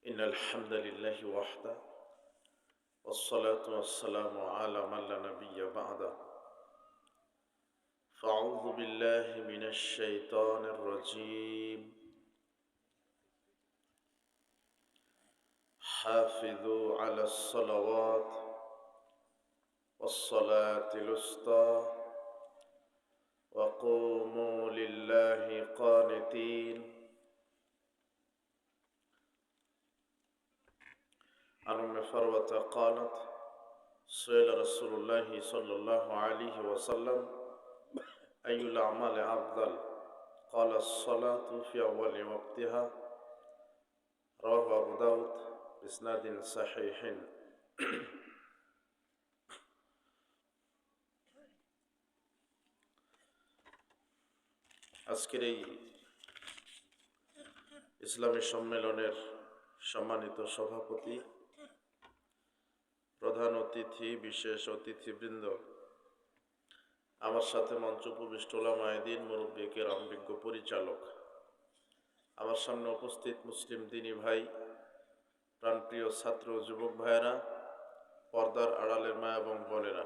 إن الحمد لله وحده والصلاة والسلام على من لا نبي بعده فأعوذ بالله من الشيطان الرجيم حافظوا على الصلوات والصلاة الوسطى وقوموا لله قانتين عن أم فروة قالت سئل رسول الله صلى الله عليه وسلم أي الأعمال أفضل قال الصلاة في أول وقتها رواه أبو داود بإسناد صحيح আজকের এই ইসলামী সম্মেলনের সম্মানিত সভাপতি, প্রধান অতিথি, বিশেষ অতিথিবৃন্দ, আমার সাথে মঞ্চ উপবিষ্ট উলামায়ে দ্বীন, মুরব্বী কেরাম, বিজ্ঞ পরিচালক, আমার সামনে উপস্থিত মুসলিম দ্বীনী ভাই, প্রাণপ্রিয় ছাত্র যুবক ভাইয়েরা, পর্দার আড়ালের মা এবং বোনেরা,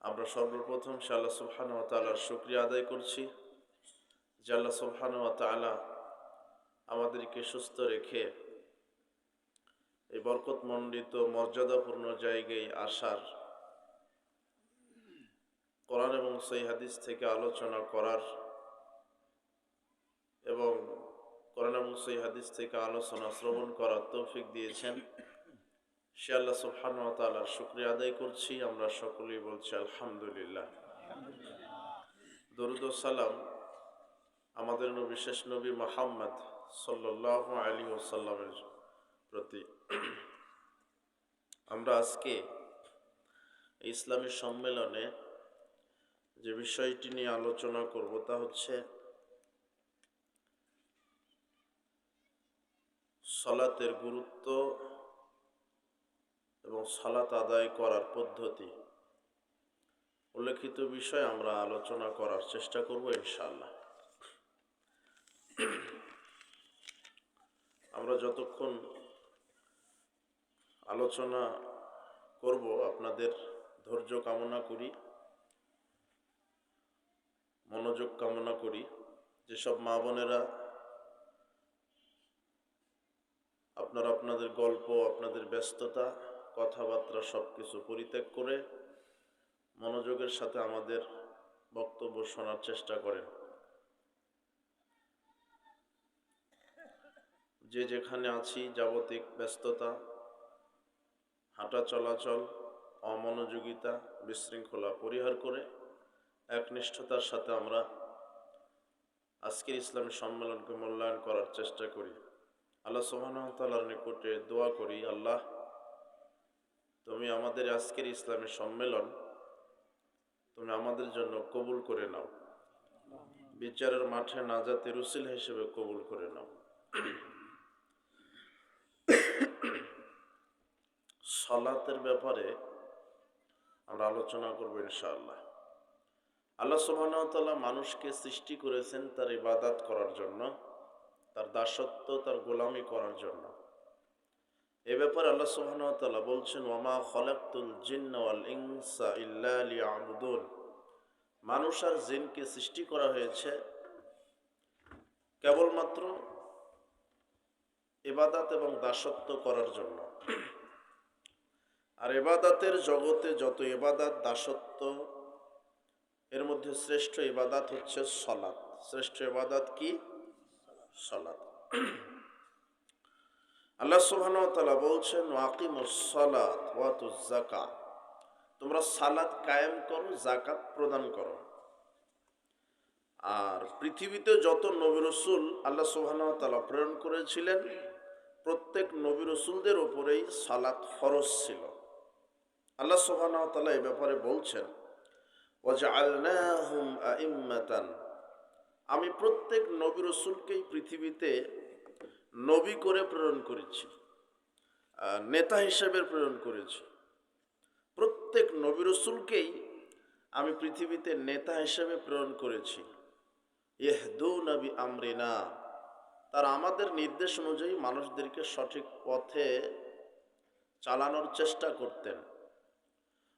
আমরা সর্বপ্রথম আল্লাহ সুবহানাহু ওয়া তাআলার শুকরিয়া আদায় করছি যে আল্লাহ সুবহানাহু ওয়া তাআলা আমাদেরকে সুস্থ রেখে এই বরকতমণ্ডিত মর্যাদাপূর্ণ জায়গায় আসার, কোরআন এবং সহিহ হাদিস থেকে আলোচনা করার এবং কোরআন এবং সহিহ হাদিস থেকে আলোচনা শ্রবণ করার তৌফিক দিয়েছেন। সে আল্লাহ সুবহানাহু ওয়া তাআলার শুকরিয়া আদায় করছি। আমরা সকলেই বলছি আলহামদুলিল্লাহ। দরুদ ও সালাম আমাদের নবী, শেষ নবী মুহাম্মদ সাল্লাল্লাহু আলাইহি ওয়াসাল্লামের প্রতি। আমরা আজকে ইসলামী সম্মেলনে যে বিষয়টি নিয়ে আলোচনা করব তা হচ্ছে সালাতের গুরুত্ব এবং সালাত আদায় করার পদ্ধতি। উল্লেখিত বিষয় আমরা আলোচনা করার চেষ্টা করব ইনশাআল্লাহ। আমরা যতক্ষণ আলোচনা করব আপনাদের ধৈর্য কামনা করি, মনোযোগ কামনা করি। যেসব মা বোনেরা আপনারা আপনাদের গল্প, আপনাদের ব্যস্ততা, কথাবার্তা সবকিছু পরিত্যাগ করে মনোযোগের সাথে আমাদের বক্তব্য শোনার চেষ্টা করেন। যে যেখানে আছি, যাবতীয় ব্যস্ততা, হাঁটা চলাচল, অমনোযোগিতা, বিশৃঙ্খলা পরিহার করে একনিষ্ঠতার সাথে আমরা আজকের ইসলামী সম্মেলনকে মূল্যায়ন করার চেষ্টা করি। আল্লাহ সুবহানাহু ওয়া তাআলার নিকটে দোয়া করি, আল্লাহ তুমি আমাদের আজকের ইসলামী সম্মেলন তুমি আমাদের জন্য কবুল করে নাও, বিচারের মাঠে নাজাতের উসিলা হিসেবে কবুল করে নাও। সালাতের ব্যাপারে আমরা আলোচনা করব ইনশাআল্লাহ। আল্লাহ সুবহানাহু ওয়া তাআলা মানুষকে সৃষ্টি করেছেন তার ইবাদত করার জন্য, তার দাসত্ব, তার গোলামি করার জন্য। এ ব্যাপারে আল্লাহ সুবহানাহু ওয়া তাআলা বলছেন, ওয়ামা খলাকতুল জিন্না ওয়াল ইনসা ইল্লা লিয়াবুদুন। মানুষ আর জিনকে সৃষ্টি করা হয়েছে কেবলমাত্র ইবাদত এবং দাসত্ব করার জন্য। আর ইবাদতের জগতে যত ইবাদত, দাসত্ব, এর মধ্যে শ্রেষ্ঠ ইবাদত হচ্ছে সালাত। শ্রেষ্ঠ ইবাদত কি? সালাত। আল্লাহ সুবহানাহু ওয়া তাআলা বলছেন, ওয়াকিমুস সালাত ওয়াতুজ যাকাত। তোমরা সালাত কায়েম করো, যাকাত প্রদান করো। আর পৃথিবীতে যত নবী রাসূল আল্লাহ সুবহানাহু ওয়া তাআলা প্রেরণ করেছিলেন, প্রত্যেক নবী রাসূলদের উপরেই সালাত ফরজ ছিল। আল্লাহ সুবহানাহু ওয়া তাআলা এই ব্যাপারে বলছেন, ওয়াজআলনাহুম আইম্মাতান। আমি প্রত্যেক নবী রাসূলকেই পৃথিবীতে নবী করে প্রেরণ করেছি, নেতা হিসেবে প্রেরণ করেছি। প্রত্যেক নবী রাসূলকেই আমি পৃথিবীতে নেতা হিসেবে প্রেরণ করেছি। ইহদুনা বিআমরিনা, তারা আমাদের নির্দেশ অনুযায়ী মানুষদেরকে সঠিক পথে চালানোর চেষ্টা করতেন।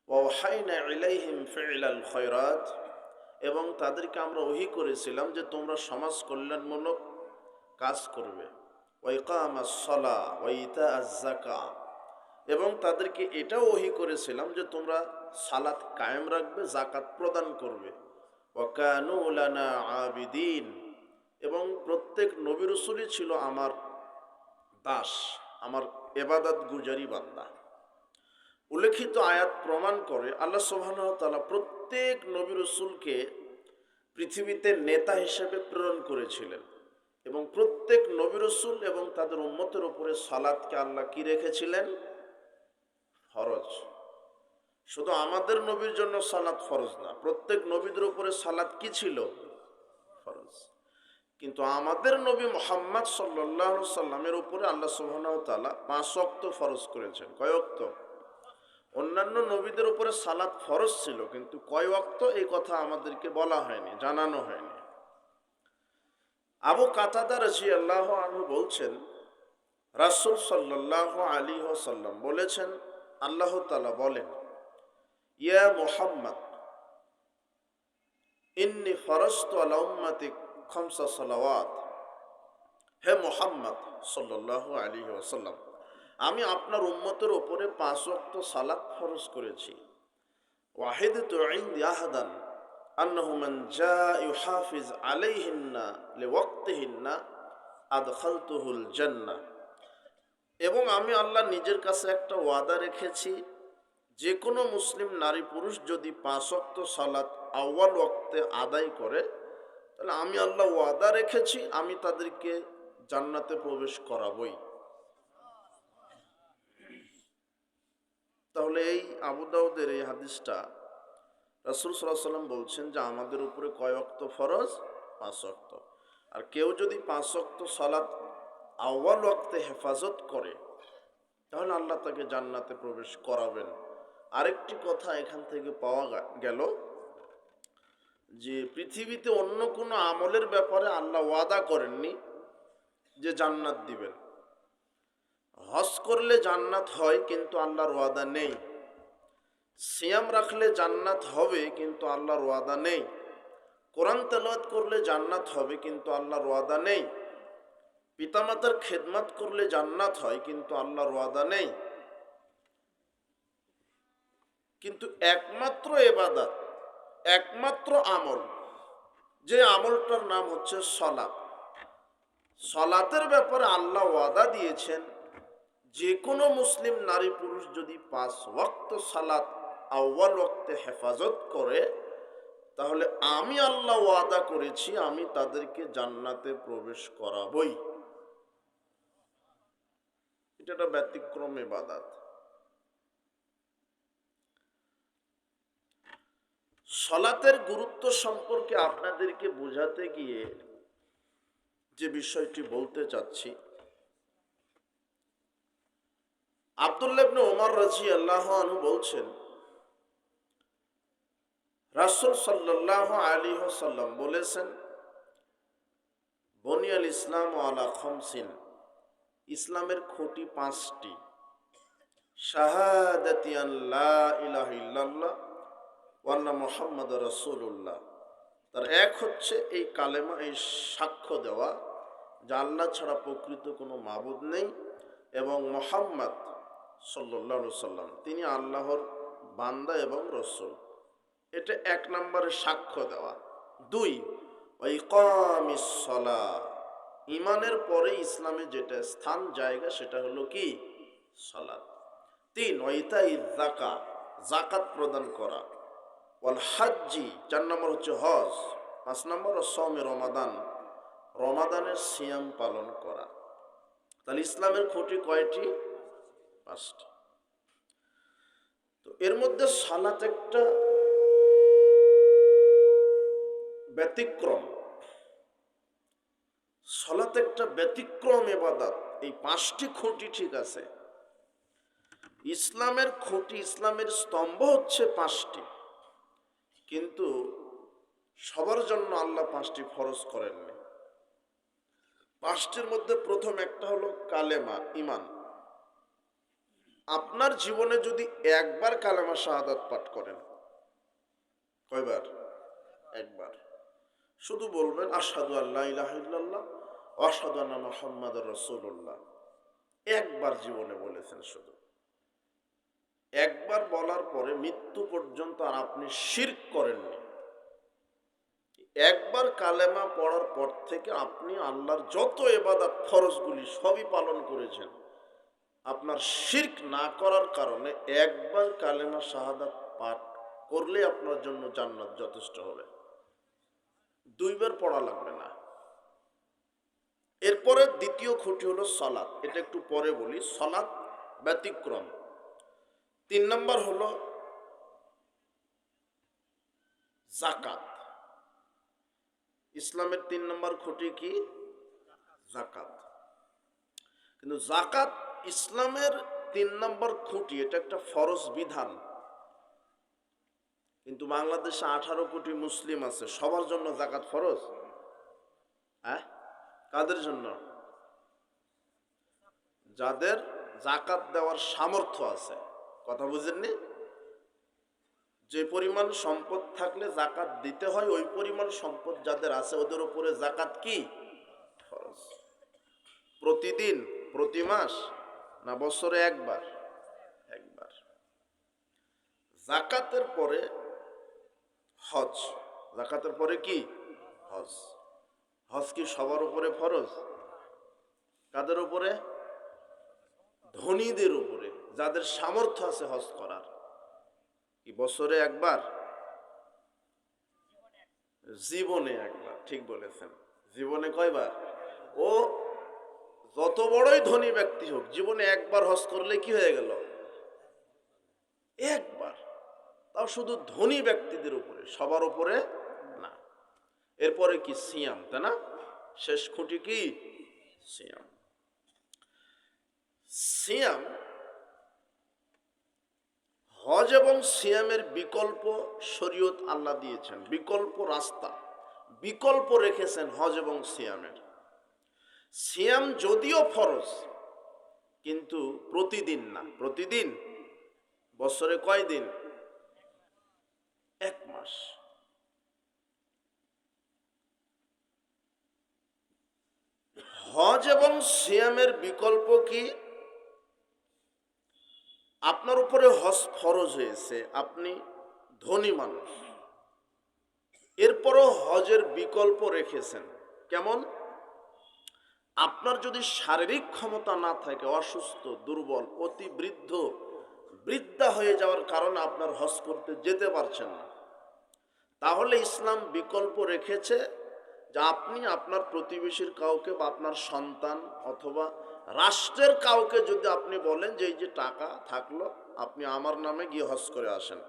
ওয়াহাইনা ইলাইহিম ফি'লাল খায়রাত, এবং তাদেরকে আমরা ওহী করেছিলাম যে তোমরা সমাজ কল্যাণমূলক কাজ করবে। ওয়া ইকামাস সালাহ ওয়া ইতাআজ যাকাত, এবং তাদেরকে এটাও ওহী করেছিলাম যে তোমরা সালাত কায়েম রাখবে, যাকাত প্রদান করবে। ওয়া কানু লানা আবিদিন, এবং প্রত্যেক নবী রাসূলই ছিল আমার দাস, আমার ইবাদত গুজারি বান্দা। উল্লেখিত আয়াত প্রমাণ করে আল্লাহ সুবহানাহু ওয়া তাআলা প্রত্যেক নবী রাসূলকে পৃথিবীতে নেতা হিসেবে প্রেরণ করেছিলেন, এবং প্রত্যেক নবী রাসূল এবং তাদের উম্মতের উপরে সালাতকে আল্লাহ কি রেখেছিলেন? ফরজ। শুধু আমাদের নবীর জন্য সালাত ফরজ না, প্রত্যেক নবীদের উপরে সালাত কি ছিল? ফরজ। কিন্তু আমাদের নবী মুহাম্মদ সাল্লাল্লাহু আলাইহি সাল্লামের উপরে আল্লাহ সুবহানাহু ওয়া তাআলা 5 ওয়াক্ত ফরজ করেছেন। কয় ওয়াক্ত? অন্যান্য নবীদের উপরে সালাত ফরজ ছিল, কিন্তু কয় ওয়াক্ত এই কথা আমাদেরকে বলা হয়নি, জানানো হয়নি। আবু কাতাদা রাদিয়াল্লাহু আনহু বলছেন, রাসূল সাল্লাল্লাহু আলাইহি ওয়াসাল্লাম বলেছেন, আল্লাহ তাআলা বলেন, ইয়া মুহাম্মদ ইন্নী ফারাজতু আলা উম্মতি খামসা সালাওয়াত, হে মুহাম্মদ সাল্লাল্লাহু আলাইহি ওয়াসাল্লাম, আমি আপনার উম্মতের উপরে 5 ওয়াক্ত সালাত ফরজ করেছি। ওয়াহিদতু ইনদি আহাদান আন্নাহু মান জা ইউহাফিজ আলাইহিন্না লিওয়াক্তিহিন্না আদখালতুহুল জান্নাহ, এবং আমি আল্লাহ নিজের কাছে একটা ওয়াদা রেখেছি, যে কোনো মুসলিম নারী পুরুষ যদি 5 ওয়াক্ত সালাত আউয়াল ওয়াক্তে আদায় করে, তাহলে আমি আল্লাহ ওয়াদা রেখেছি আমি তাদেরকে জান্নাতে প্রবেশ করাবই। তাহলে এই আবু দাউদের এই হাদিসটা রাসূল সাল্লাল্লাহু আলাইহি ওয়াসাল্লাম বলছেন যে আমাদের উপরে কয় ওয়াক্ত ফরজ? 5 ওয়াক্ত। আর কেউ যদি 5 ওয়াক্ত সালাত আউয়াল ওয়াক্তে হেফাজত করে, তাহলে আল্লাহ তাকে জান্নাতে প্রবেশ করাবেন। আরেকটি কথা এখান থেকে পাওয়া গেল যে পৃথিবীতে অন্য কোনো আমলের ব্যাপারে আল্লাহ ওয়াদা করেননি যে জান্নাত দিবেন। হজ করলে জান্নাত হয়, কিন্তু আল্লাহর ওয়াদা নেই। সিয়াম রাখলে জান্নাত হবে, কিন্তু আল্লাহর ওয়াদা নেই। কোরআন তেলাওয়াত করলে জান্নাত হবে, কিন্তু আল্লাহর ওয়াদা নেই। পিতামাতার খেদমত করলে জান্নাত হয়, কিন্তু আল্লাহর ওয়াদা নেই। কিন্তু একমাত্র ইবাদত, একমাত্র আমল, যে আমলটার নাম হচ্ছে সালাত, সালাতের ব্যাপারে আল্লাহ ওয়াদা দিয়েছেন, যে কোনো মুসলিম নারী পুরুষ যদি 5 ওয়াক্ত সালাত আউয়াল ওয়াক্তে হেফাজত করে, তাহলে আমি আল্লাহ ওয়াদা করেছি আমি তাদেরকে জান্নাতে প্রবেশ করাবই। এটা একটা ব্যতিক্রম ইবাদত। সালাতের গুরুত্ব সম্পর্কে আপনাদেরকে বোঝাতে গিয়ে যে বিষয়টি বলতে চাচ্ছি, আব্দুল্লাহ ইবনে ওমর রাদিয়াল্লাহু আনহু বলছেন, রাসূল সাল্লাল্লাহু আলাইহি ওয়াসাল্লাম বলেছেন, বুনিয়াল ইসলামু আলা খামসিন, ইসলামের খুঁটি 5টি। শাহাদাতি আন লা ইলাহা ইল্লাল্লাহ ওয়া আন্না মুহাম্মাদুর রাসূলুল্লাহ, তার এক হচ্ছে এই কালেমা, এই সাক্ষ্য দেওয়া যে আল্লাহ ছাড়া প্রকৃত কোনো মাবুদ নেই, এবং মুহাম্মদ সাল্লাল্লাহু আলাইহি সাল্লাম তিনি আল্লাহর বান্দা এবং রাসূল। এটা 1 নম্বরে সাক্ষ্য দেওয়া। 2, ওয়া ইকামিস সালাহ, ঈমানের পরে ইসলামে যেটা স্থান জায়গা সেটা হলো কি? সালাত। 3, ওয়া ইতাইয যাকাত, যাকাত প্রদান করা। ওয়াল হাজ্জি, 4 নম্বর হচ্ছে হজ। 5 নম্বর সাওমে রমাদান, রমাদানের সিয়াম পালন করা। তাহলে ইসলামের খুঁটি কয়টি? 5টি। তো এর মধ্যে সালাত একটা ব্যতিক্রম। সালাত একটা ব্যতিক্রম ইবাদত। এই 5টি খুঁটি ঠিক আছে, ইসলামের খুঁটি, ইসলামের স্তম্ভ হচ্ছে 5টি, কিন্তু সবার জন্য আল্লাহ 5টি ফরজ করেননি। পাঁচটির মধ্যে প্রথম একটা হলো কালেমা, ইমান। আপনার জীবনে যদি একবার কালেমা শাহাদাত পাঠ করেন, কয়বার? একবার। শুধু বলবেন আশহাদু আল্লা ইলাহা ইল্লাল্লাহ ওয়া আশহাদু আন্না মুহাম্মাদুর রাসূলুল্লাহ। একবার জীবনে বলেছেন শুধু। একবার বলার পরে মৃত্যু পর্যন্ত আর আপনি শিরক করেননি। একবার কালেমা পড়ার পর থেকে আপনি আল্লাহর যত ইবাদত ফরজগুলি সবই পালন করেছেন। আপনার শিরক না করার কারণে একবার কালেমা শাহাদাত পাঠ করলে আপনার জন্য জান্নাত যথেষ্ট হবে, দুইবার পড়া লাগবে না। এরপরে দ্বিতীয় খুঁটি হলো সালাত, এটা একটু পরে বলি। সালাত ব্যতিক্রম। 3 নম্বর হলো যাকাত। ইসলামের 3 নম্বর খুঁটি কি? যাকাত। কিন্তু যাকাত ইসলামের 3 নম্বর খুঁটি, এটা একটা ফরজ বিধান। কিন্তু বাংলাদেশে 18 কোটি মুসলিম আছে, সবার জন্য যাকাত ফরজ? হ্যাঁ, কাদের জন্য? যাদের যাকাত দেওয়ার সামর্থ্য আছে। কথা বুঝেননি? যে পরিমাণ সম্পদ থাকলে যাকাত দিতে হয়, ওই পরিমাণ সম্পদ যাদের আছে ওদের উপরে যাকাত কি? ফরজ। প্রতিদিন, প্রতি মাস, না বছরে একবার? একবার। যাকাতের পরে হজ। যাকাতের পরে কি? হজ। হজ কি সবার উপরে ফরজ? কাদের উপরে? ধনীদের উপরে, যাদের সামর্থ্য আছে হজ করার। কি বছরে একবার? জীবনে একবার। ঠিক বলেছেন। জীবনে কয়বার? ও যত বড়ই ধনী ব্যক্তি হোক, জীবনে একবার হজ করলে কি হয়ে গেল? একবার। তাও শুধু ধনী ব্যক্তিদের উপরে, সবার উপরে না। এরপরে কি? সিয়াম, তাই না? শেষ খুঁটি কি? সিয়াম। সিয়াম, হজ এবং সিয়ামের বিকল্প শরীয়ত আল্লাহ দিয়েছেন, বিকল্প রাস্তা, বিকল্প রেখেছেন হজ এবং সিয়ামের। সিয়াম যদিও ফরজ, কিন্তু প্রতিদিন না। প্রতিদিন? বছরে কয় দিন? এক মাস। হজ এবং সিয়ামের বিকল্প কি? আপনার উপরে হজ ফরজ হয়েছে, আপনি ধনী মানুষ, এরপরও হজের বিকল্প রেখেছেন। কেমন? আপনার যদি শারীরিক ক্ষমতা না থাকে, অসুস্থ, দুর্বল, অতি বৃদ্ধ, বৃদ্ধা হয়ে যাওয়ার কারণে আপনার হজ করতে যেতে পারছেন না, তাহলে ইসলাম বিকল্প রেখেছে যে আপনি আপনার প্রতিবেশীর কাউকে বা আপনার সন্তান অথবা রাষ্ট্রের কাউকে যদি আপনি বলেন যে এই যে টাকা থাকলো, আপনি আমার নামে গিয়ে হজ করে আসেন,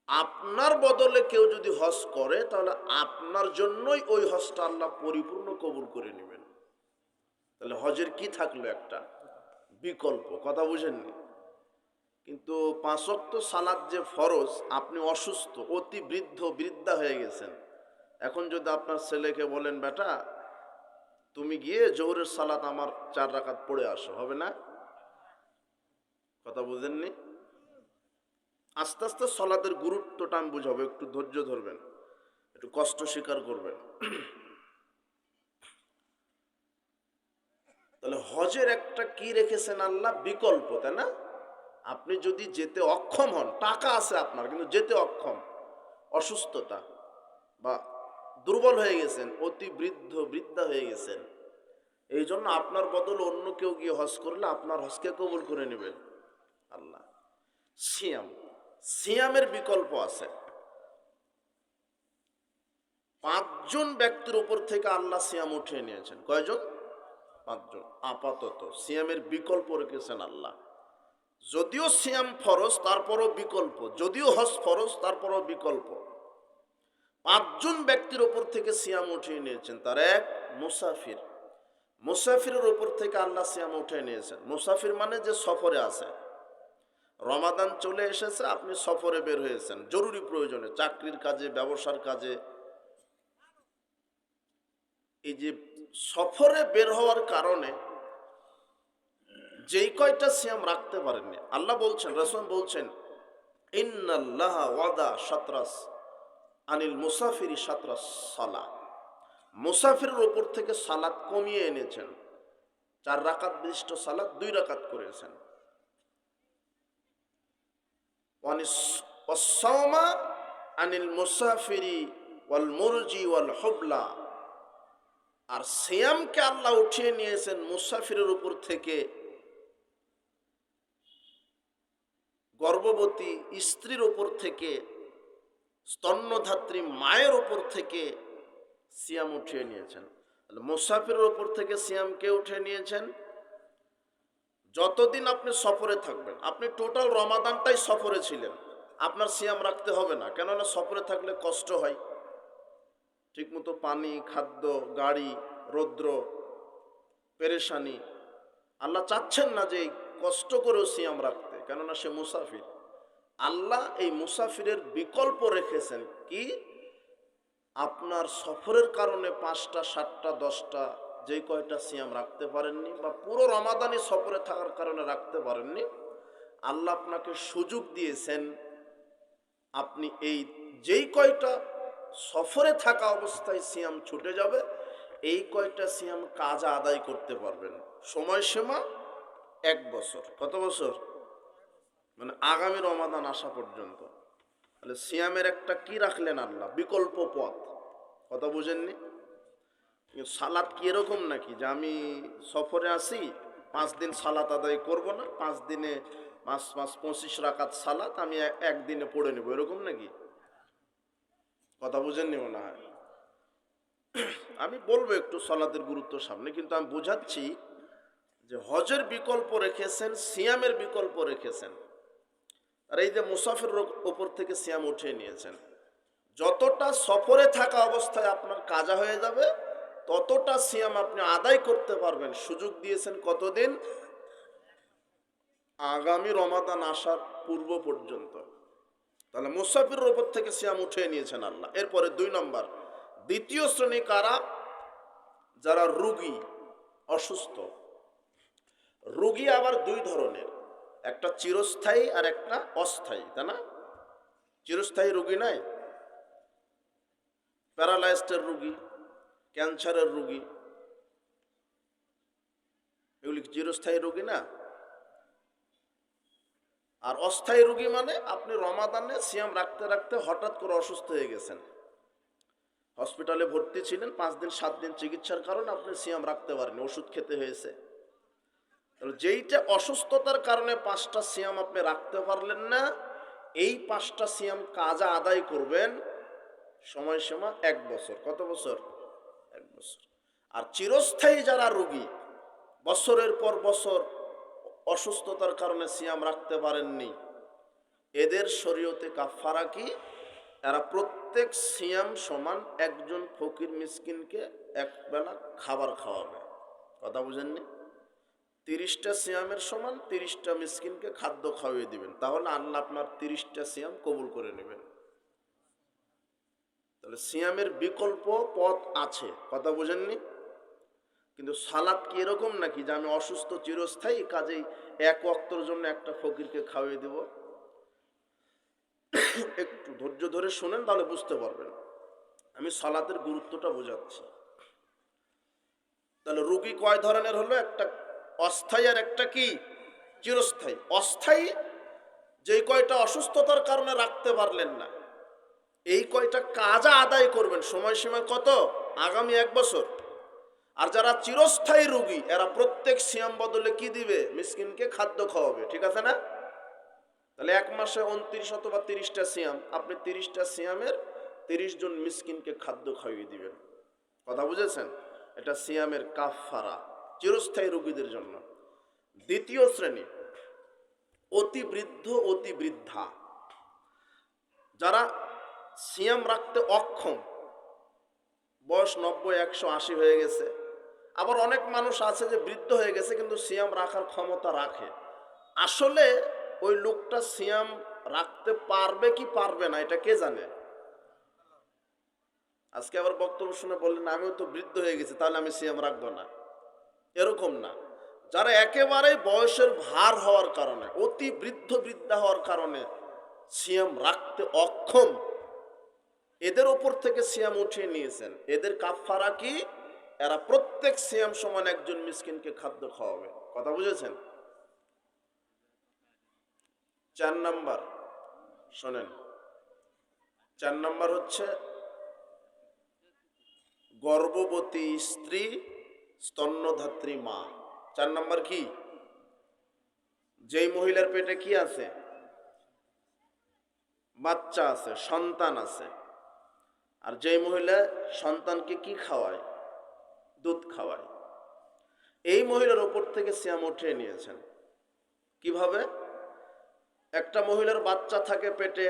আপনার বদলে কেউ যদি হজ করে তাহলে আপনার জন্যই ওই হজটা আল্লাহ পরিপূর্ণ কবুল করে নেবেন। তাহলে হজের কি থাকলো? একটা বিকল্প। কথা বুঝেননি? কিন্তু 5 ওয়াক্ত সালাত যে ফরজ, আপনি অসুস্থ, অতি বৃদ্ধ, বৃদ্ধা হয়ে গেছেন, এখন যদি আপনার ছেলেকে বলেন বেটা তুমি গিয়ে জোহরের সালাত আমার 4 রাকাত পড়ে আসো, হবে না? কথা বুঝেননি? আস্তে আস্তে সালাতের গুরুত্বটা আমি বুঝাবো, একটু ধৈর্য ধরবেন, একটু কষ্ট স্বীকার করবেন। তাহলে হজের একটা কি রেখেছেন আল্লাহ? বিকল্প, তাই না? আপনি যদি যেতে অক্ষম হন, টাকা আছে আপনার কিন্তু যেতে অক্ষম, অসুস্থতা বা দুর্বল হয়ে গেছেন, অতি বৃদ্ধ, বৃদ্ধা হয়ে গেছেন, এই জন্য আপনার বদলে অন্য কেউ গিয়ে হজ করলে আপনার হজকে কবুল করে নেবেন আল্লাহ। সিয়াম, সিয়ামের বিকল্প আছে। 5 জন ব্যক্তির উপর থেকে আল্লাহ সিয়াম উঠিয়ে নিয়েছেন। কয়জন? 5 জন। আপাতত সিয়ামের বিকল্প রেখেছেন আল্লাহ। যদিও সিয়াম ফরজ, তারপরও বিকল্প। যদিও হজ ফরজ, তারপরও বিকল্প। 5 জন ব্যক্তির উপর থেকে সিয়াম উঠিয়ে নিয়েছেন। তার এক মুসাফির। মুসাফিরের উপর থেকে আল্লাহ সিয়াম উঠিয়ে নিয়েছেন। মুসাফির মানে যে সফরে আছে, রমাদান চলে এসেছে, আপনি সফরে বের হয়েছেন জরুরি প্রয়োজনে, চাকরির কাজে, ব্যবসার কাজে, এই যে সফরে বের হওয়ার কারণে যেই কয়টা সিয়াম রাখতে পারেননি, আল্লাহ বলছেন, রাসূল বলছেন, ইন্নাল্লাহ ওয়াদা শাতরাস আনিল মুসাফিরি শাতরাস সালাহ, মুসাফিরের উপর থেকে সালাত কমিয়ে এনেছেন। 4 রাকাত বিশিষ্ট সালাত 2 রাকাত করেছেন। ওয়াস-সাওমা আনিল মুসাফিরি ওয়াল মুরজি ওয়াল হুবলা, আর সিয়ামকে আল্লাহ উঠিয়ে নিয়েছেন মুসাফিরের উপর থেকে, গর্ভবতী স্ত্রীর উপর থেকে, স্তন্যধাত্রী মায়ের উপর থেকে সিয়াম উঠিয়ে নিয়েছেন। মুসাফিরের উপর থেকে সিয়ামকে উঠিয়ে নিয়েছেন। যতদিন আপনি সফরে থাকবেন, আপনি টোটাল রমাদানটাই সফরে ছিলেন, আপনার সিয়াম রাখতে হবে না, কেননা সফরে থাকলে কষ্ট হয়, ঠিকমতো পানি, খাদ্য, গাড়ি, রৌদ্র, পেরেশানি। আল্লাহ চাচ্ছেন না যে কষ্ট করেও সিয়াম রাখতে, কেননা সে মুসাফির। আল্লাহ এই মুসাফিরের বিকল্প রেখেছেন কি, আপনার সফরের কারণে 5টা 7টা 10টা যে কয়টা সিয়াম রাখতে পারেননি, বা পুরো রমাদানই সফরে থাকার কারণে রাখতে পারেননি, আল্লাহ আপনাকে সুযোগ দিয়েছেন আপনি এই যেই কয়টা সফরে থাকা অবস্থায় সিয়াম ছুটে যাবে, এই কয়টা সিয়াম কাজা আদায় করতে পারবেন। সময়সীমা 1 বছর। কত বছর? মানে আগামী রমাদান আসা পর্যন্ত। তাহলে সিয়ামের একটা কি রাখলেন আল্লাহ? বিকল্প পথ। কথা বুঝেননি? সালাত কি এরকম নাকি যে আমি সফরে আসি, 5 দিন সালাত আদায় করব না, 5 দিনে 25 রাকাত সালাত আমি একদিনে পড়ে নেব, এরকম নাকি? কথা বুঝেননি মনে হয়। আমি বলবো একটু সালাতের গুরুত্ব সামনে, কিন্তু আমি বোঝাচ্ছি যে হজের বিকল্প রেখেছেন, সিয়ামের বিকল্প রেখেছেন, আর এই যে মুসাফির উপর থেকে সিয়াম উঠিয়ে নিয়েছেন। যতটা সফরে থাকা অবস্থায় আপনার কাজা হয়ে যাবে, ততটা সিয়াম আপনি আদায় করতে পারবেন। সুযোগ দিয়েছেন কতদিন? আগামী রমাদান আসার পূর্ব পর্যন্ত। তাহলে মুসাফিরের উপর থেকে সিয়াম উঠিয়ে নিয়েছেন আল্লাহ। এরপরে 2 নম্বর, দ্বিতীয় শ্রেণী কারা? যারা রোগী, অসুস্থ। রোগী আবার 2 ধরনের, একটা চিরস্থায়ী আর একটা অস্থায়ী, তাই না? চিরস্থায়ী রোগী নাই, প্যারালাইজডের রোগী, ক্যান্সারের রোগী, এগুলি চিরস্থায়ী রোগী না? আর অস্থায়ী রোগী মানে আপনি রমাদানে সিয়াম রাখতে রাখতে হঠাৎ করে অসুস্থ হয়ে গেছেন, হসপিটালে ভর্তি ছিলেন, 5 দিন 7 দিন চিকিৎসার কারণে আপনি সিয়াম রাখতে পারেন, ওষুধ খেতে হয়েছে। তাহলে যেইটা অসুস্থতার কারণে 5টা সিয়াম আপনি রাখতে পারলেন না, এই 5টা সিয়াম কাজা আদায় করবেন। সময়সীমা 1 বছর। কত বছর? 1 বছর। আর চিরস্থায়ী যারা রোগী, বছরের পর বছর অসুস্থতার কারণে সিয়াম রাখতে পারেননি, এদের শরীয়তে কাফারা কি? এরা প্রত্যেক সিয়াম সমান একজন ফকির মিসকিনকে এক বেলা খাবার খাওয়াবে। কথা বুঝেননি? 30টা সিয়ামের সমান 30টা মিসকিনকে খাদ্য খাওয়িয়ে দিবেন, তাহলে আল্লাহ আপনার 30টা সিয়াম কবুল করে নেবেন। তাহলে সিয়ামের বিকল্প পথ আছে। কথা বুঝেননি? কিন্তু সালাত কি এরকম নাকি যে আমি অসুস্থ চিরস্থায়ী, কাজেই 1 ওয়াক্তের জন্য একটা ফকিরকে খাওয়িয়ে দেব? একটু ধৈর্য ধরে শুনেন, তাহলে বুঝতে পারবেন। আমি সালাতের গুরুত্বটা বোঝাচ্ছি। তাহলে রোগী কয় ধরনের হলো? একটা অস্থায়ী আর একটা কি? চিরস্থায়ী। অস্থায়ী যেই কয়টা অসুস্থতার কারণে রাখতে পারলেন না, এই কয়টা কাজা আদায় করবেন। সময়সীমা কত? আগামী 1 বছর। আর যারা চিরস্থায়ী রোগী, এরা প্রত্যেক সিয়াম বদলে কি দিবে? মিসকিনকে খাদ্য খাওয়াবে। ঠিক আছে না? তাহলে 1 মাসে 29 অথবা 30টা সিয়াম, আপনি 30টা সিয়ামের 30 জন মিসকিনকে খাদ্য খাইয়ে দিবেন। কথা বুঝেছেন? এটা সিয়ামের কাফারা, চিরস্থায়ী রোগীদের জন্য। দ্বিতীয় শ্রেণী, অতি বৃদ্ধ, অতি বৃদ্ধা, যারা সিয়াম রাখতে অক্ষম, বয়স 90, 180 হয়ে গেছে। আবার অনেক মানুষ আছে যে বৃদ্ধ হয়ে গেছে কিন্তু সিয়াম রাখার ক্ষমতা রাখে। আসলে ওই লোকটা সিয়াম রাখতে পারবে কি পারবে না, এটা কে জানে? আজকে আবার বক্তব্য শুনে বললেন আমিও তো বৃদ্ধ হয়ে গেছি, তাহলে আমি সিয়াম রাখবো না। এরকম না। যারা একেবারে বয়সের ভার হওয়ার কারণে, অতি বৃদ্ধ বৃদ্ধা হওয়ার কারণে সিয়াম রাখতে অক্ষম, এদের ওপর থেকে সিয়াম উঠিয়ে নিয়েছেন, এদের কাফারা কি? এরা প্রত্যেক সিয়াম সমান একজন মিসকিনকে খাদ্য খাওয়াবে। কথা বুঝেছেন? 4 নাম্বার শোনেন, 4 নাম্বার হচ্ছে গর্ভবতী স্ত্রী, স্তন্যধাত্রী মা। 4 নাম্বার কি? যেই মহিলার পেটে কি আছে? বাচ্চা আছে, সন্তান আছে। আর যেই মহিলা সন্তানকে কি খাওয়ায়? দুধ খাওয়ায়। এই মহিলার ওপর থেকে সিয়াম উঠিয়ে নিয়েছেন। কিভাবে? একটা মহিলার বাচ্চা থাকে পেটে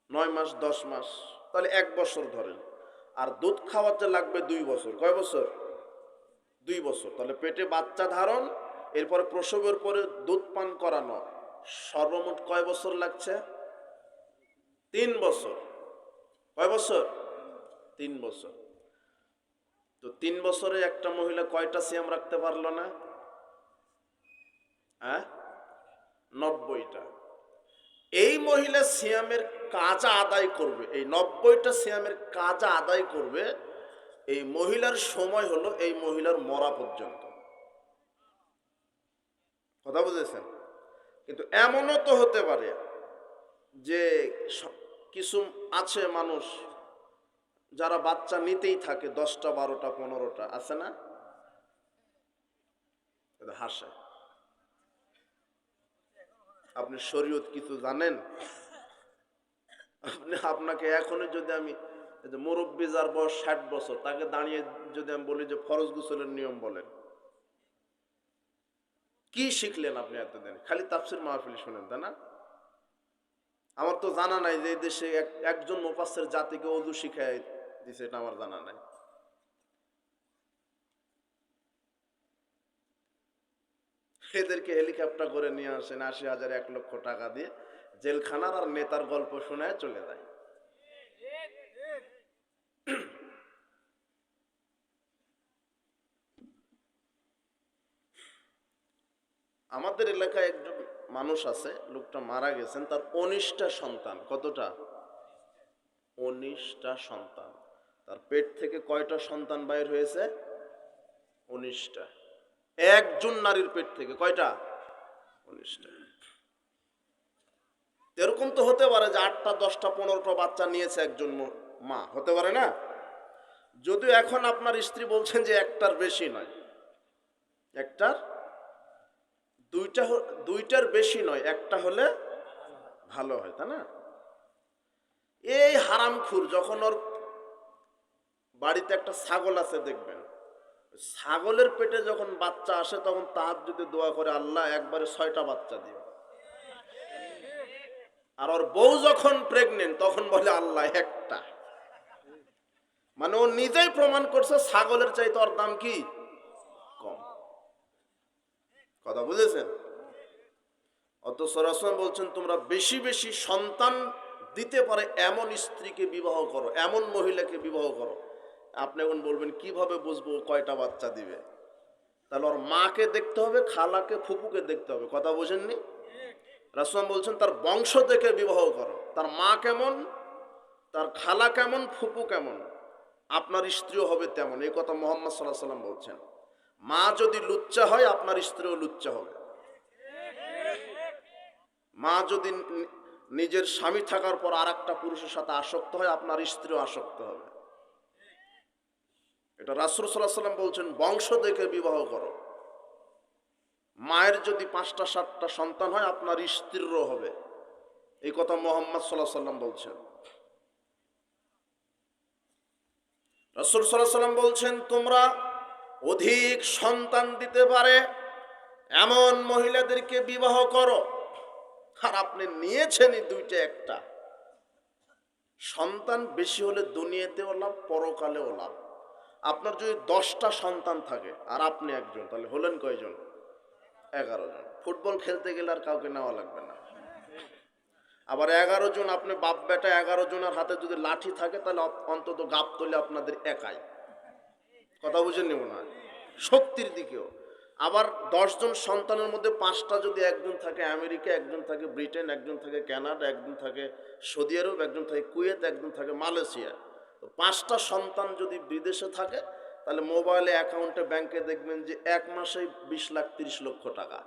9 মাস 10 মাস, তাহলে 1 বছর ধরেন। আর দুধ খাওয়াতে লাগবে 2 বছর। কয় বছর? 2 বছর। তাহলে পেটে বাচ্চা ধারণ, এরপরে প্রসবের পরে দুধ পান করানো, সর্বমোট কয় বছর লাগছে? 3 বছর। কয় বছর? 3 বছর। তো 3 বছরে একটা মহিলা কয়টা সিয়াম রাখতে পারলো না? 90টা। এই মহিলা সিয়ামের কাজা আদায় করবে, এই 90টা সিয়ামের কাজা আদায় করবে। এই মহিলার সময় হলো এই মহিলার মরা পর্যন্ত। কথা বুঝেছেন? কিন্তু এমনও তো হতে পারে যে কিছু আছে মানুষ যারা বাচ্চা নিতেই থাকে 10টা 12টা 15টা, আছে না? হাসে। আপনি শরীয়ত কিছু জানেন? আপনাকে এখনই যদি আমি মুরব্বী যার বয়স 60 বছর, তাকে দাঁড়িয়ে যদি আমি বলি যে ফরজ গোসলের নিয়ম বলেন, কি শিখলেন আপনি এতদিন? খালি তাফসির মাহফিল শুনেন, তাই না? আমার তো জানা নাই যে এই দেশে একজন মুফাসসির জাতিকে ওযু শিখায় দিছে, এটা আমার জানা নাই। এদেরকে হেলিকপ্টার করে নিয়ে আসেন 80,000 1 লক্ষ টাকা দিয়ে, জেলখানার আর নেতার গল্প শোনায় চলে যায়। আমাদের এলাকায় একজন মানুষ আছে, লোকটা মারা গেছেন, তার 19টা সন্তান। কতটা? 19টা সন্তান। তার পেট থেকে কয়টা সন্তান বাইর হয়েছে? 19টা। একজন নারীর পেট থেকে কয়টা? 19টা। এরকম তো হতে পারে যে 8টা 10টা 15টা বাচ্চা নিয়েছে একজন মা, হতে পারে না? যদিও এখন আপনার স্ত্রী বলছেন যে একটার বেশি নয়, একটার দুইটার বেশি নয়, একটা হলে ভালো হয়, তাই না? এই হারামখুর যখন ওর বাড়িতে একটা ছাগল আছে দেখবেন, ছাগলের পেটে যখন বাচ্চা আসে তখন তাহাজ্জুদে দোয়া করে, আল্লাহ একবারে 6টা বাচ্চা দিও। আর ওর বউ যখন প্রেগনেন্ট তখন বলে আল্লাহ একটা। মানে ও নিজেই প্রমাণ করছে ছাগলের চাইতে ওর দাম কি কম। কথা বুঝেছেন? অথচ রাসূল বলছেন তোমরা বেশি বেশি সন্তান দিতে পারে এমন স্ত্রীকে বিবাহ করো, এমন মহিলাকে বিবাহ করো। আপনি এখন বলবেন কিভাবে বুঝবো কয়টা বাচ্চা দিবে? তাহলে ওর মাকে দেখতে হবে, খালাকে ফুপুকে দেখতে হবে। কথা বোঝেননি? রাসূল বলছেন তার বংশ দেখে বিবাহ করো, তার মা কেমন, তার খালা কেমন, ফুপু কেমন, আপনার স্ত্রীও হবে তেমন। এই কথা মুহাম্মদ সাল্লাল্লাহু আলাইহি ওয়াসাল্লাম বলছেন। মা যদি লুচ্চা হয় আপনার স্ত্রীও লুচ্চা হবে। মা যদি নিজের স্বামী থাকার পর আর একটা পুরুষের সাথে আসক্ত হয় আপনার স্ত্রীও আসক্ত হবে। এটা রাসূল সাল্লাল্লাহু আলাইহি ওয়াসাল্লাম বলছেন বংশ দেখে বিবাহ করো। মায়ের যদি 5টা 7টা সন্তান হয় আপনার স্ত্রীরও হবে। এই কথা মুহাম্মদ সাল্লাল্লাহু আলাইহি ওয়াসাল্লাম বলছেন। রাসূল সাল্লাল্লাহু আলাইহি ওয়াসাল্লাম বলছেন তোমরা অধিক সন্তান দিতে পারে এমন মহিলাদেরকে বিবাহ করো। আর আপনি নিয়েছেনই 2টা 1টা। সন্তান বেশি হলে দুনিয়াতেও লাভ, পরকালেও লাভ। আপনার যদি 10টা সন্তান থাকে আর আপনি একজন, তাহলে হলেন কয়জন? 11 জন। ফুটবল খেলতে গেলে আর কাউকে নেওয়া লাগবে না। আবার 11 জন, আপনি বাপ বেটা 11 জনের হাতে যদি লাঠি থাকে তাহলে অন্তত গাবতলী আপনাদের একাই। কথা বুঝে নেব না, শক্তির দিকেও। আবার 10 জন সন্তানের মধ্যে 5টা যদি একজন থাকে আমেরিকা, একজন থাকে ব্রিটেন, একজন থাকে কানাডা, একজন থাকে সৌদি আরব, একজন থাকে কুয়েত, একজন থাকে মালয়েশিয়া, তো 5টা সন্তান যদি বিদেশে থাকে তাহলে মোবাইলে অ্যাকাউন্টে ব্যাংকে দেখবেন যে এক মাসেই 20 লাখ 30 লক্ষ টাকা।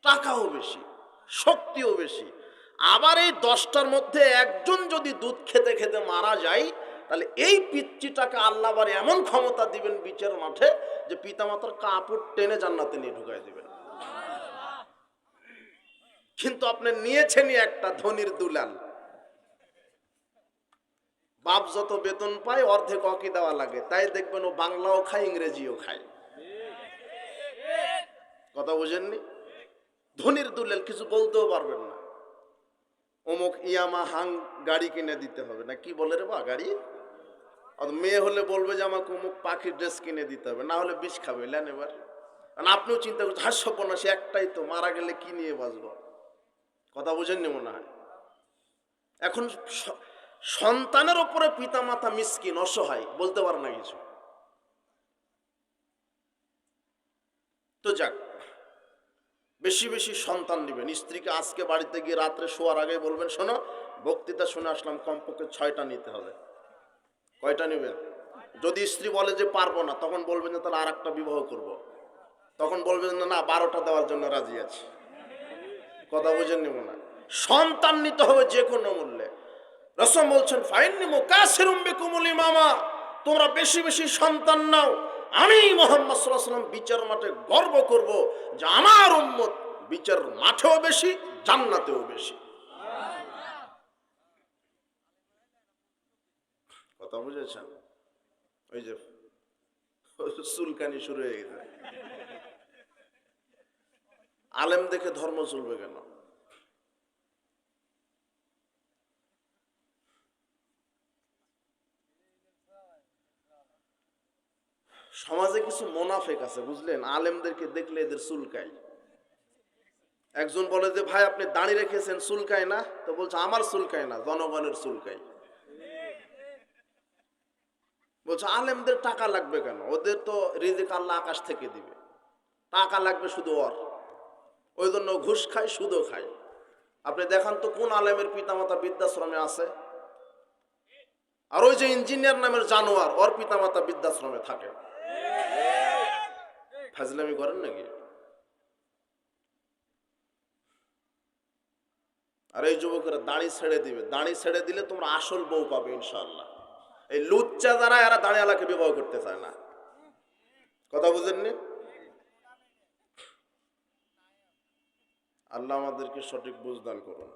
টাকাও বেশি, শক্তিও বেশি। আবার এই 10টার মধ্যে একজন যদি দুধ খেতে খেতে মারা যায় তাহলে এই পিচ্চিটাকে আল্লাহ আবার এমন ক্ষমতা দিবেন বিচার মাঠে যে পিতামাতার কাপড় টেনে জান্নাতে নিয়ে ঢুকাই দিবেন। কিন্তু আপনি নিয়েছেনই একটা ধনির দুলাল, বাপ যত বেতন পায় অর্ধেক অকি দেওয়া লাগে, তাই দেখবেন ও বাংলাও খায় ইংরেজিও খায়। কথা বুঝেননি? ধনির দুলাল, কিছু বলতেও পারবেন না। অমুক ইয়ামা হাং গাড়ি কিনে দিতে হবে না, কি বলে রে বা গাড়ি। আর মেয়ে হলে বলবে যে আমাকে অমুক পাখির ড্রেস কিনে দিতে হবে, না হলে বিষ খাবে। লেন এবার, কারণ আপনিও চিন্তা করছেন হাস্যপন্যাসী একটাই তো, মারা গেলে কি নিয়ে বাঁচবো। কথা বুঝেননি মনে হয়? এখন সন্তানের ওপরে পিতা মাতা মিসকিন, অসহায়, বলতে পারে না কিছু। তো যাক, বেশি বেশি সন্তান নেবেন। স্ত্রীকে আজকে বাড়িতে গিয়ে রাত্রে শোয়ার আগে বলবেন, শোনো বক্তৃতা শুনে আসলাম, কমপক্ষে 6টা নিতে হবে। কয়টা নেবেন? যদি স্ত্রী বলে যে পারবো না, তখন বলবেন যে তাহলে আর একটা বিবাহ করব। তখন বলবেন না 12টা দেওয়ার জন্য রাজি আছি। কথা বুঝে নেব না, সন্তান নিতে হবে যে কোনো মূল্যে। রাসূল বলছেন ফাইন্নী মুকাসিরুম বিকুমুল ইমামা, তোমরা বেশি বেশি সন্তান নাও, আমি মুহাম্মদ সাল্লাল্লাহু আলাইহি ওয়াসাল্লাম বিচার মাঠে গর্ব করব যে আমার উম্মত বিচার মাঠেও বেশি, জান্নাতেও বেশি। কথা বুঝেছেন? ওই যে চুলকানি শুরু হয়ে গেছে। আলেম দেখে ধর্ম চলবে কেন? সমাজে কিছু মোনাফেক আছে, বুঝলেন? আলেমদেরকে দেখলে এদের চুলকায়। একজন বলে যে ভাই আপনি দাঁড়িয়ে রেখেছেন, চুলকায় না? তো বলছে আমার চুলকায় না, জনগণের চুলকায়। বলছে আলেমদের টাকা লাগবে কেন? ওদের তো রিজিক আল্লাহ আকাশ থেকে দিবে, টাকা লাগবে শুধু ওর, ওই জন্য ঘুষ খায়, সুদও খায়। আপনি দেখান তো কোন আলেমের পিতামাতা বৃদ্ধাশ্রমে আছে? আর ওই যে ইঞ্জিনিয়ার নামের জানোয়ার, ওর পিতামাতা বৃদ্ধাশ্রমে থাকে। ফাজলামি করেন নাকি? আর এই যুবকেরা দাড়ি ছেড়ে দিবে, দাড়ি ছেড়ে দিলে তোমরা আসল বউ পাবে ইনশাআল্লাহ। এই লুচ্চা যারা, এরা দাঁড়িয়ালাকে বিবাহ করতে চায় না। কথা বুঝেননি? আল্লাহ আমাদেরকে সঠিক বুঝদান করুন।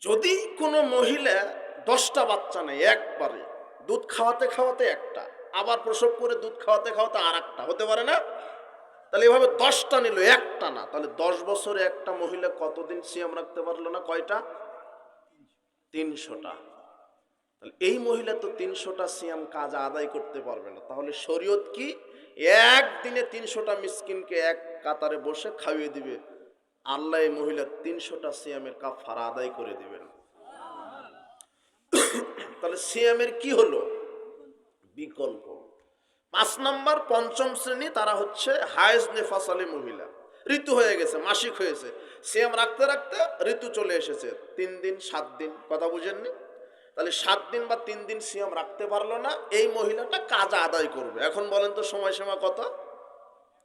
যদি কোনো মহিলা 10টা বাচ্চা নেয় একবারে, দুধ খাওয়াতে খাওয়াতে একটা, আবার প্রসব করে দুধ খাওয়াতে খাওয়াতে আর একটা, হতে পারে না? তাহলে এভাবে 10টা নিল, একটা না, তাহলে 10 বছরে একটা মহিলা কতদিন সিয়াম রাখতে পারলো না? কয়টা? 300টা। তাহলে এই মহিলা তো 300টা সিয়াম কাজ আদায় করতে পারবে না। তাহলে শরীয়ত কি? একদিনে 300টা মিসকিনকে এক কাতারে বসে খাইয়ে দিবে। আল্লাহ এই মহিলার 300টা সিয়ামের কাফারা আদায় করে দিবেন। তাহলে সিয়ামের কি হলো? বিকল্প। 5 নম্বর, 5ম শ্রেণী, তারা হচ্ছে হায়েজ নেফাসালি মহিলা। ঋতু হয়ে গেছে, মাসিক হয়েছে, সিয়াম রাখতে রাখতে ঋতু চলে এসেছে, 3 দিন 7 দিন। কথা বুঝেননি? তাহলে 7 দিন বা 3 দিন সিয়াম রাখতে পারলো না, এই মহিলাটা কাজা আদায় করবে। এখন বলেন তো সময়সীমা কত?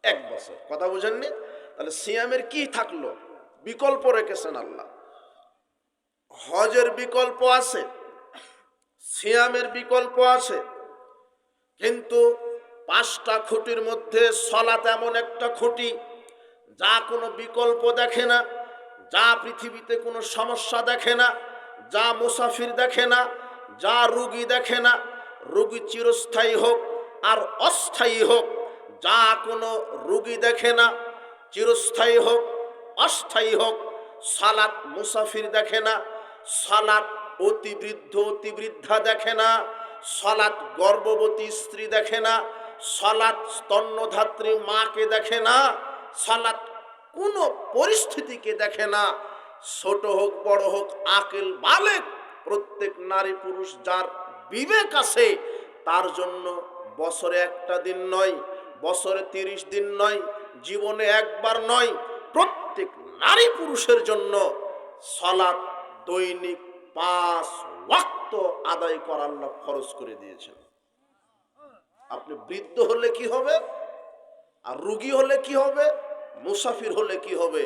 1 বছর। কথা বুঝেননি? তাহলে সিয়ামের কি থাকলো? বিকল্প রেখেছেন আল্লাহ। হজের বিকল্প আছে, সিয়ামের বিকল্প আছে, কিন্তু 5টা খুঁটির মধ্যে সলাত এমন একটা খুঁটি যা কোনো বিকল্প দেখে না, যা পৃথিবীতে কোনো সমস্যা দেখে না, যা মুসাফির দেখে না, যা রুগী দেখে না। রুগী চিরস্থায়ী হোক আর অস্থায়ী হোক, যা কোনো রুগী দেখে না, চিরস্থায়ী হোক অস্থায়ী হোক। সালাত মুসাফির দেখে না, সালাত অতি বৃদ্ধ অতি বৃদ্ধা দেখে না, সালাত গর্ভবতী স্ত্রী দেখে না, সালাত স্তন্যধাত্রী মাকে দেখে না, সালাত কোনো পরিস্থিতিকে দেখে না। ছোট হোক বড় হোক, আকেল বালেক, প্রত্যেক নারী পুরুষ যার বিবেক আছে তার জন্য বছরে একটা দিন নয়, বছরে 30 দিন নয়, জীবনে একবার নয়, প্রত্যেক নারী পুরুষের জন্য সালাত দৈনিক 5 ওয়াক্ত আদায় করার আল্লাহ ফরজ করে দিয়েছেন। আপনি বৃদ্ধ হলে কি হবে, আর রোগী হলে কি হবে, মুসাফির হলে কি হবে,